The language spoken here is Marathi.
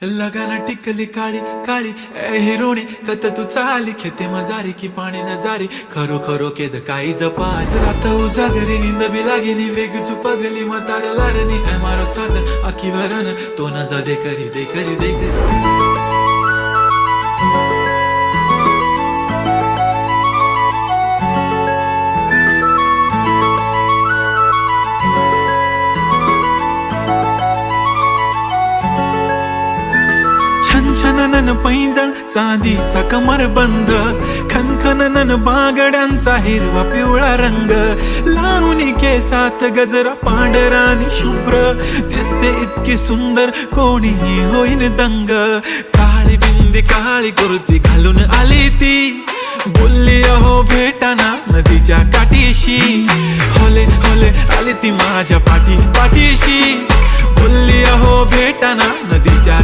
लगाना टिकली काळी काळी ए हिरोणी कत तू चाली खेते मजारी की पाणी नजारी खरो खरो केद काही जपाल रात उजागरी निंद बी लागेनी वेग चुपगली मतार लारणी ए मारो साजन आखी वरन तो न जा दे करी दे करी दे करी छनछनन पैंजण चांदीचा कमर बंद खनखनन बागड्यांचा हिरवा पिवळा रंग लावणी केसात गजरा पांढरा आणि शुभ्र दिसते इतकी सुंदर कोणीही होईन दंग काळी बिंदी काळी कुर्ती घालून आली ती बोलली अहो भेटाना नदीच्या काठीशी होले होले आली ती माझ्या पाठीशी बोलली अहो भेटाना नदीच्या